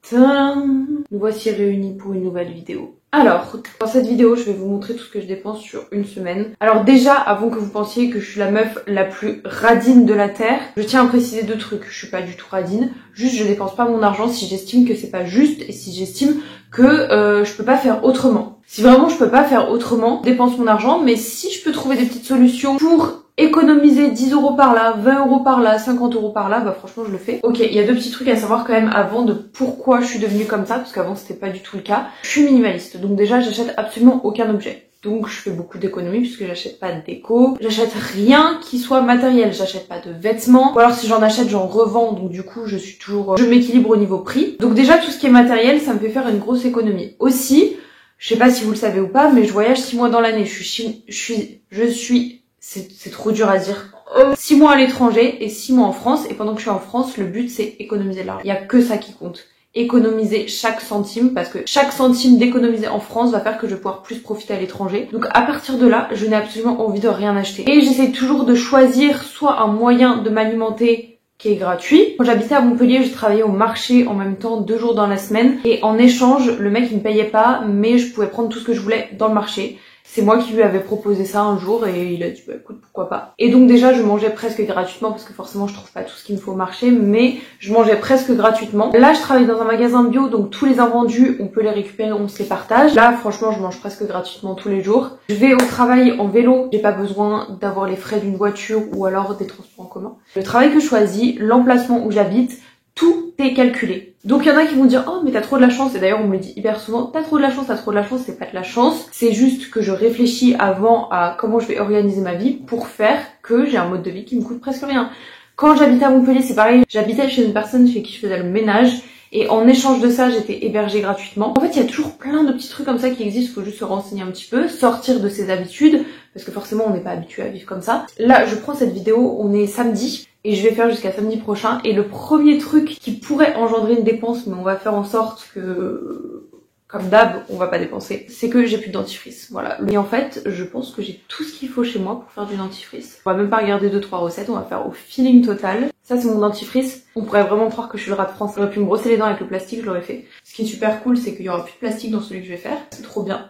Tadam! Nous voici réunis pour une nouvelle vidéo. Alors, dans cette vidéo, je vais vous montrer tout ce que je dépense sur une semaine. Alors déjà, avant que vous pensiez que je suis la meuf la plus radine de la terre, je tiens à préciser deux trucs. Je suis pas du tout radine, juste je dépense pas mon argent si j'estime que c'est pas juste et si j'estime que je peux pas faire autrement. Si vraiment je peux pas faire autrement, je dépense mon argent, mais si je peux trouver des petites solutions pour économiser 10 € par là, 20 € par là, 50 € par là, bah franchement je le fais. Ok, il y a deux petits trucs à savoir quand même avant de pourquoi je suis devenue comme ça, parce qu'avant c'était pas du tout le cas. Je suis minimaliste, donc déjà j'achète absolument aucun objet. Donc je fais beaucoup d'économies puisque j'achète pas de déco, j'achète rien qui soit matériel, j'achète pas de vêtements, ou alors si j'en achète j'en revends, donc du coup je m'équilibre au niveau prix. Donc déjà tout ce qui est matériel ça me fait faire une grosse économie. Aussi, je sais pas si vous le savez ou pas, mais je voyage 6 mois dans l'année, c'est trop dur à dire. 6 mois à l'étranger et 6 mois en France. Et pendant que je suis en France, le but c'est économiser de l'argent. Il y a que ça qui compte. Économiser chaque centime, parce que chaque centime d'économiser en France va faire que je vais pouvoir plus profiter à l'étranger. Donc à partir de là, je n'ai absolument envie de rien acheter. Et j'essaie toujours de choisir soit un moyen de m'alimenter qui est gratuit. Quand j'habitais à Montpellier, je travaillais au marché en même temps 2 jours dans la semaine. Et en échange, le mec il me payait pas, mais je pouvais prendre tout ce que je voulais dans le marché. C'est moi qui lui avais proposé ça un jour et il a dit bah écoute pourquoi pas. Et donc déjà je mangeais presque gratuitement parce que forcément je trouve pas tout ce qu'il me faut au marché, mais je mangeais presque gratuitement. Là je travaille dans un magasin bio, donc tous les invendus on peut les récupérer, on se les partage. Là franchement je mange presque gratuitement tous les jours. Je vais au travail en vélo, j'ai pas besoin d'avoir les frais d'une voiture ou alors des transports en commun. Le travail que je choisis, l'emplacement où j'habite, tout est calculé. Donc il y en a qui vont dire oh mais t'as trop de la chance, et d'ailleurs on me le dit hyper souvent, t'as trop de la chance, c'est pas de la chance, c'est juste que je réfléchis avant à comment je vais organiser ma vie pour faire que j'ai un mode de vie qui me coûte presque rien. Quand j'habitais à Montpellier c'est pareil, j'habitais chez une personne chez qui je faisais le ménage et en échange de ça j'étais hébergée gratuitement. En fait il y a toujours plein de petits trucs comme ça qui existent, faut juste se renseigner un petit peu, sortir de ses habitudes, parce que forcément on n'est pas habitué à vivre comme ça. Là je prends cette vidéo, on est samedi, et je vais faire jusqu'à samedi prochain. Et le premier truc qui pourrait engendrer une dépense, mais on va faire en sorte que, comme d'hab, on va pas dépenser, c'est que j'ai plus de dentifrice. Voilà. Et en fait, je pense que j'ai tout ce qu'il faut chez moi pour faire du dentifrice. On va même pas regarder 2-3 recettes, on va faire au feeling total. Ça, c'est mon dentifrice. On pourrait vraiment croire que je suis le rat de France. J'aurais pu me brosser les dents avec le plastique, je l'aurais fait. Ce qui est super cool, c'est qu'il y aura plus de plastique dans celui que je vais faire. C'est trop bien.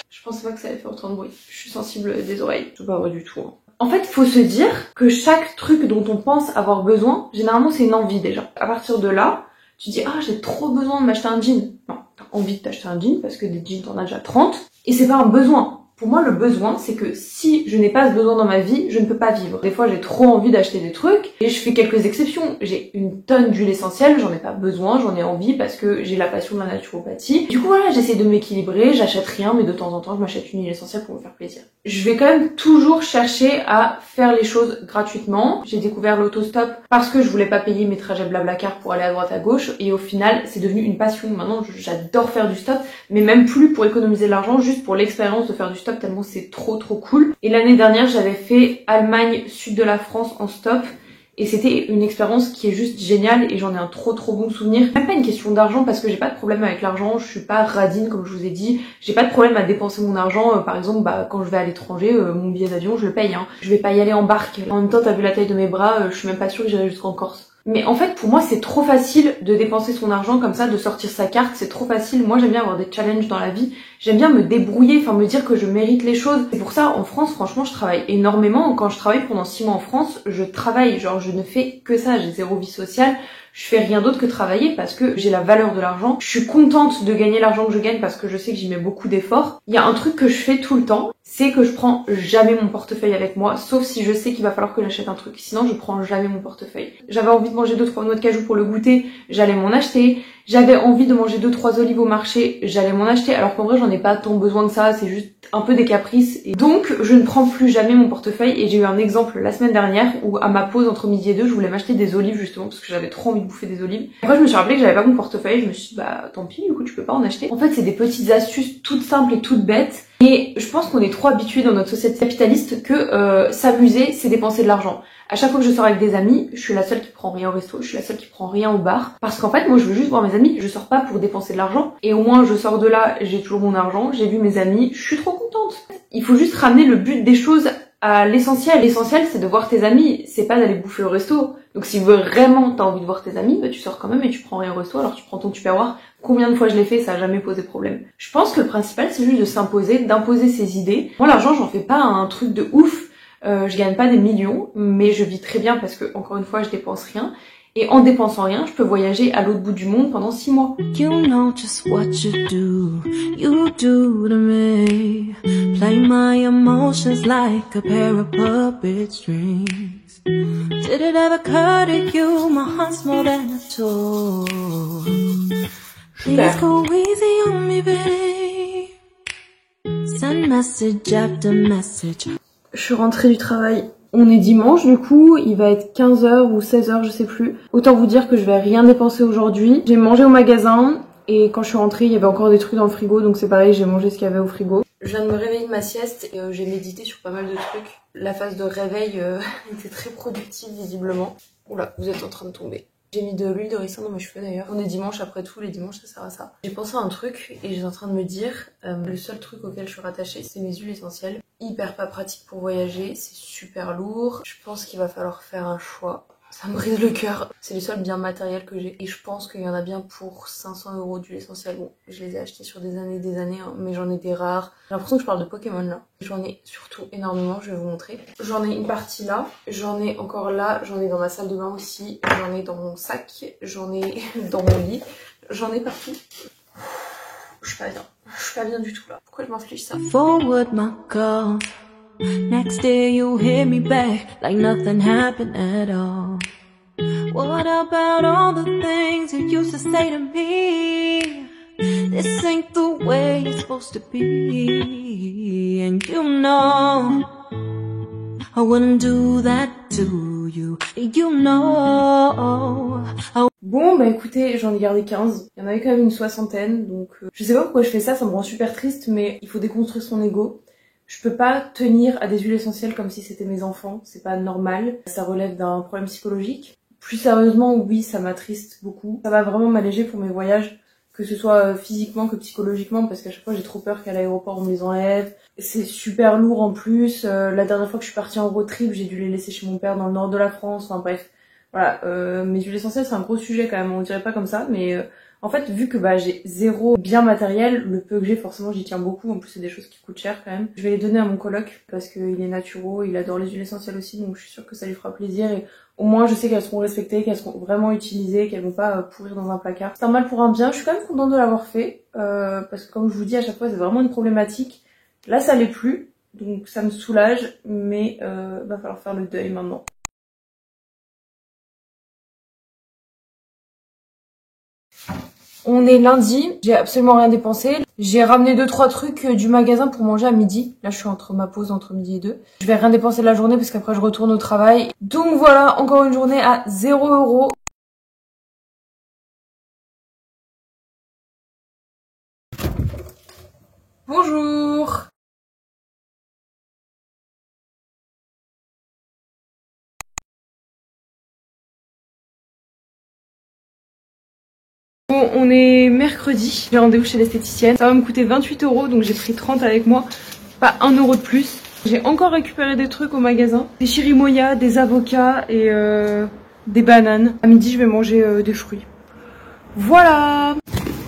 Je pensais pas que ça allait faire autant de bruit. Je suis sensible des oreilles. C'est pas vrai du tout, hein. En fait, faut se dire que chaque truc dont on pense avoir besoin, généralement c'est une envie déjà. À partir de là, tu dis ah j'ai trop besoin de m'acheter un jean. Non, t'as envie de t'acheter un jean parce que des jeans t'en as déjà 30 et c'est pas un besoin. Pour moi, le besoin, c'est que si je n'ai pas ce besoin dans ma vie, je ne peux pas vivre. Des fois, j'ai trop envie d'acheter des trucs et je fais quelques exceptions. J'ai une tonne d'huile essentielle, j'en ai pas besoin, j'en ai envie parce que j'ai la passion de la naturopathie. Du coup, voilà, j'essaie de m'équilibrer, j'achète rien, mais de temps en temps, je m'achète une huile essentielle pour me faire plaisir. Je vais quand même toujours chercher à faire les choses gratuitement. J'ai découvert l'autostop parce que je voulais pas payer mes trajets Blablacar pour aller à droite à gauche et au final, c'est devenu une passion. Maintenant, j'adore faire du stop, mais même plus pour économiser de l'argent, juste pour l'expérience de faire du stop tellement c'est trop cool. Et l'année dernière j'avais fait Allemagne, sud de la France en stop et c'était une expérience qui est juste géniale et j'en ai un trop bon souvenir. Même pas une question d'argent parce que j'ai pas de problème avec l'argent, je suis pas radine comme je vous ai dit, j'ai pas de problème à dépenser mon argent, par exemple quand je vais à l'étranger, mon billet d'avion je le paye, hein. Je vais pas y aller en barque. En même temps t'as vu la taille de mes bras, je suis même pas sûre que j'irai jusqu'en Corse. Mais en fait, pour moi, c'est trop facile de dépenser son argent comme ça, de sortir sa carte, c'est trop facile. Moi, j'aime bien avoir des challenges dans la vie. J'aime bien me débrouiller, enfin me dire que je mérite les choses. C'est pour ça, en France, franchement, je travaille énormément. Quand je travaille pendant 6 mois en France, je travaille. Genre, je ne fais que ça. J'ai zéro vie sociale. Je fais rien d'autre que travailler parce que j'ai la valeur de l'argent. Je suis contente de gagner l'argent que je gagne parce que je sais que j'y mets beaucoup d'efforts. Il y a un truc que je fais tout le temps, c'est que je prends jamais mon portefeuille avec moi, sauf si je sais qu'il va falloir que j'achète un truc. Sinon, je prends jamais mon portefeuille. J'avais envie de manger 2-3 noix de cajou pour le goûter, j'allais m'en acheter. J'avais envie de manger 2-3 olives au marché, j'allais m'en acheter. Alors qu'en vrai, j'en ai pas tant besoin que ça, c'est juste un peu des caprices. Et donc, je ne prends plus jamais mon portefeuille. Et j'ai eu un exemple la semaine dernière où à ma pause entre midi et 2, je voulais m'acheter des olives justement parce que j'avais trop envie de bouffer des olives. Après, je me suis rappelé que j'avais pas mon portefeuille. Je me suis dit, bah tant pis, du coup, tu peux pas en acheter. En fait, c'est des petites astuces toutes simples et toutes bêtes. Et je pense qu'on est trop habitués dans notre société capitaliste que s'amuser, c'est dépenser de l'argent. À chaque fois que je sors avec des amis, je suis la seule qui prend rien au resto, je suis la seule qui prend rien au bar. Parce qu'en fait, moi, je veux juste voir mes amis, je sors pas pour dépenser de l'argent. Et au moins, je sors de là, j'ai toujours mon argent, j'ai vu mes amis, je suis trop contente. Il faut juste ramener le but des choses à l'essentiel. L'essentiel, c'est de voir tes amis, c'est pas d'aller bouffer au resto. Donc si vraiment t'as envie de voir tes amis, bah tu sors quand même et tu prends rien au resto, alors tu prends ton Tupperware. Combien de fois je l'ai fait, ça a jamais posé problème. Je pense que le principal, c'est juste de s'imposer, d'imposer ses idées. Moi, l'argent, j'en fais pas un truc de ouf. Je gagne pas des millions, mais je vis très bien parce que, encore une fois, je dépense rien. Et en dépensant rien, je peux voyager à l'autre bout du monde pendant 6 mois. You know just what you do to me. Play my emotions like a pair of puppet strings. Did it ever occur to you, my heart's more than a toy. Please go easy on me, babe. Send message after message. Je suis rentrée du travail. On est dimanche du coup, il va être 15h ou 16h, je sais plus. Autant vous dire que je vais rien dépenser aujourd'hui. J'ai mangé au magasin et quand je suis rentrée, il y avait encore des trucs dans le frigo, donc c'est pareil, j'ai mangé ce qu'il y avait au frigo. Je viens de me réveiller de ma sieste et j'ai médité sur pas mal de trucs. La phase de réveil était très productive visiblement. Oula, vous êtes en train de tomber. J'ai mis de l'huile de ricin dans mes cheveux d'ailleurs. On est dimanche, après tout, les dimanches ça sert à ça. J'ai pensé à un truc et j'étais en train de me dire, le seul truc auquel je suis rattachée, c'est mes huiles essentielles. Hyper pas pratique pour voyager, c'est super lourd. Je pense qu'il va falloir faire un choix. Ça me brise le cœur. C'est les seuls biens matériels que j'ai. Et je pense qu'il y en a bien pour 500 € d'huile essentielle. Bon, je les ai achetés sur des années, hein, mais j'en ai des rares. J'ai l'impression que je parle de Pokémon là. J'en ai surtout énormément, je vais vous montrer. J'en ai une partie là, j'en ai encore là, j'en ai dans ma salle de bain aussi, j'en ai dans mon sac, j'en ai dans mon lit, j'en ai partout. Je suis pas bien. Je suis pas bien du tout là. Pourquoi je m'inflige ça? Forward my call. Next day you hit me back like nothing happened at all. What about all the things you used to say to me? This ain't the way it's supposed to be. And you know I wouldn't do that to you. You know Bon bah écoutez, j'en ai gardé 15. Il y en avait quand même une soixantaine, donc je sais pas pourquoi je fais ça, ça me rend super triste, mais il faut déconstruire son ego. Je peux pas tenir à des huiles essentielles comme si c'était mes enfants, c'est pas normal. Ça relève d'un problème psychologique. Plus sérieusement, oui, ça m'attriste beaucoup. Ça va vraiment m'alléger pour mes voyages, que ce soit physiquement que psychologiquement, parce qu'à chaque fois j'ai trop peur qu'à l'aéroport on me les enlève. C'est super lourd en plus. La dernière fois que je suis partie en road trip, j'ai dû les laisser chez mon père dans le nord de la France. Enfin bref, voilà. Mes huiles essentielles c'est un gros sujet quand même, on dirait pas comme ça, mais en fait, vu que j'ai zéro bien matériel, le peu que j'ai, forcément, j'y tiens beaucoup. En plus, c'est des choses qui coûtent cher quand même. Je vais les donner à mon coloc parce qu'il est naturo, il adore les huiles essentielles aussi, donc je suis sûre que ça lui fera plaisir. Et au moins, je sais qu'elles seront respectées, qu'elles seront vraiment utilisées, qu'elles vont pas pourrir dans un placard. C'est un mal pour un bien. Je suis quand même contente de l'avoir fait parce que, comme je vous dis à chaque fois, c'est vraiment une problématique. Là, ça l'est plus, donc ça me soulage, mais va falloir faire le deuil maintenant. On est lundi, j'ai absolument rien dépensé. J'ai ramené 2-3 trucs du magasin pour manger à midi. Là, je suis entre ma pause entre midi et 2. Je vais rien dépenser de la journée parce qu'après je retourne au travail. Donc voilà, encore une journée à 0 €. Bonjour. Bon, on est mercredi, j'ai rendez-vous chez l'esthéticienne. Ça va me coûter 28 €, donc j'ai pris 30 avec moi, pas 1 € de plus. J'ai encore récupéré des trucs au magasin, des chirimoyas, des avocats et des bananes. À midi, je vais manger des fruits. Voilà.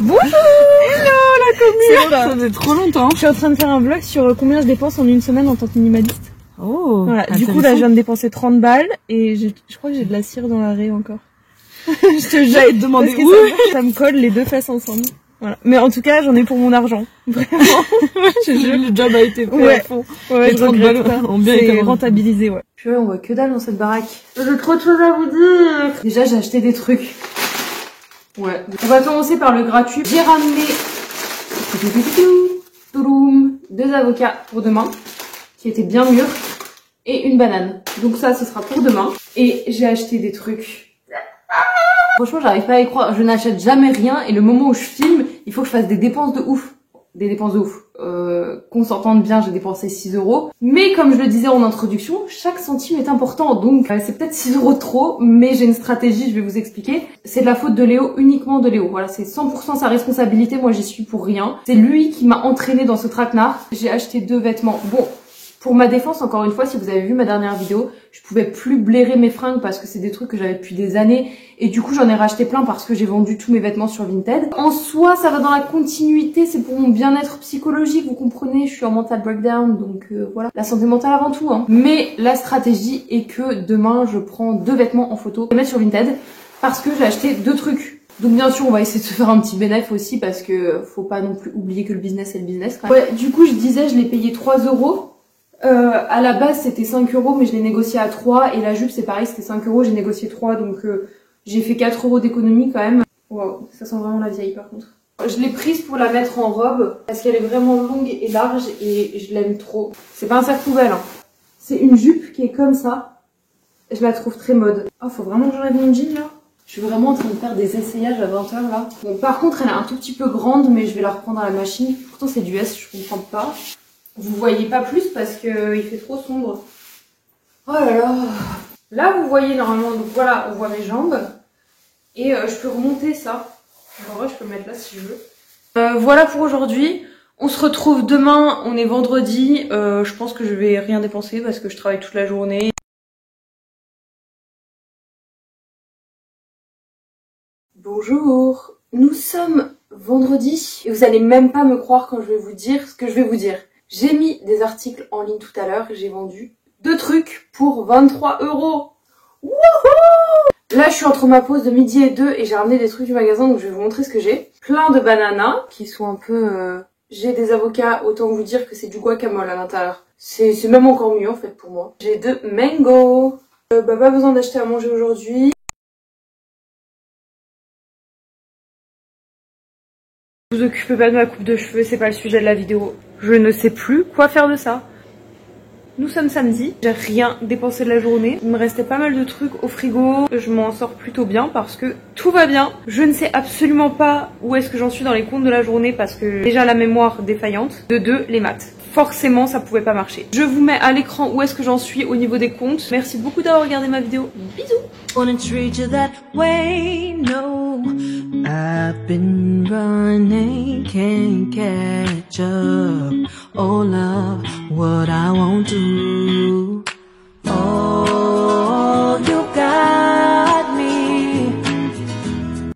Bonjour. Hello la commune. Ça faisait trop longtemps. Je suis en train de faire un vlog sur combien je dépense en une semaine en tant que minimaliste. Oh. Voilà. Du coup là, je viens de dépenser 30 balles et je crois que j'ai de la cire dans la raie encore. Je te jure, te demander où ça me colle les deux faces ensemble. Voilà. Mais en tout cas, j'en ai pour mon argent. Vraiment. Le job a été fait à fond. Ouais, les 30 balles ont bien été rentabilisé, ouais. Purée, on voit que dalle dans cette baraque. J'ai trop de choses à vous dire. Déjà, j'ai acheté des trucs. Ouais. On va commencer par le gratuit. J'ai ramené 2 avocats pour demain, qui étaient bien mûrs, et une banane. Donc ça, ce sera pour demain. Et j'ai acheté des trucs. Franchement, j'arrive pas à y croire. Je n'achète jamais rien et le moment où je filme, il faut que je fasse des dépenses de ouf. Des dépenses de ouf. Qu'on s'entende bien, j'ai dépensé 6 €. Mais comme je le disais en introduction, chaque centime est important. Donc c'est peut-être 6 € de trop, mais j'ai une stratégie, je vais vous expliquer. C'est de la faute de Léo, uniquement de Léo. Voilà, c'est 100% sa responsabilité. Moi, j'y suis pour rien. C'est lui qui m'a entraînée dans ce traquenard. J'ai acheté 2 vêtements. Bon, Pour ma défense, encore une fois, si vous avez vu ma dernière vidéo, je pouvais plus blairer mes fringues parce que c'est des trucs que j'avais depuis des années et du coup j'en ai racheté plein parce que j'ai vendu tous mes vêtements sur Vinted. En soi, ça va dans la continuité, c'est pour mon bien-être psychologique, vous comprenez, je suis en mental breakdown, donc voilà. La santé mentale avant tout, hein. Mais la stratégie est que demain, je prends 2 vêtements en photo et mettre sur Vinted parce que j'ai acheté 2 trucs. Donc bien sûr, on va essayer de se faire un petit bénéfice aussi parce que faut pas non plus oublier que le business est le business quand même. Ouais, du coup, je disais, je l'ai payé 3 €. À la base c'était 5 € mais je l'ai négocié à 3 et la jupe c'est pareil, c'était 5 €, j'ai négocié 3 donc j'ai fait 4 € d'économie quand même. Waouh, ça sent vraiment la vieille par contre. Je l'ai prise pour la mettre en robe parce qu'elle est vraiment longue et large et je l'aime trop. C'est pas un sac poubelle, hein. C'est une jupe qui est comme ça. Je la trouve très mode. Oh, faut vraiment que j'enlève mon jean là. Je suis vraiment en train de faire des essayages à 20 h là. Bon, par contre elle est un tout petit peu grande mais je vais la reprendre à la machine. Pourtant c'est du S, je comprends pas. Vous voyez pas plus parce que il fait trop sombre. Oh là là. Là vous voyez normalement, donc voilà, on voit mes jambes. Et je peux remonter ça. En vrai je peux le mettre là si je veux. Voilà pour aujourd'hui. On se retrouve demain, on est vendredi. Je pense que je vais rien dépenser parce que je travaille toute la journée. Bonjour. Nous sommes vendredi. Et vous allez même pas me croire quand je vais vous dire ce que je vais vous dire. J'ai mis des articles en ligne tout à l'heure et j'ai vendu 2 trucs pour 23 €. Wouhou! Là, je suis entre ma pause de midi et 2 et j'ai ramené des trucs du magasin donc je vais vous montrer ce que j'ai. Plein de bananas qui sont un peu... J'ai des avocats, autant vous dire que c'est du guacamole à l'intérieur. C'est même encore mieux en fait pour moi. J'ai 2 mangoes. Pas besoin d'acheter à manger aujourd'hui. Ne vous occupez pas de ma coupe de cheveux, c'est pas le sujet de la vidéo. Je ne sais plus quoi faire de ça. Nous sommes samedi, j'ai rien dépensé de la journée. Il me restait pas mal de trucs au frigo. Je m'en sors plutôt bien parce que tout va bien. Je ne sais absolument pas où est-ce que j'en suis dans les comptes de la journée parce que déjà la mémoire défaillante. De 2, les maths. Forcément, ça pouvait pas marcher. Je vous mets à l'écran où est-ce que j'en suis au niveau des comptes. Merci beaucoup d'avoir regardé ma vidéo. Bisous! Wanna treat you that way, no. I've been running, can't catch up. Oh love, what I won't do.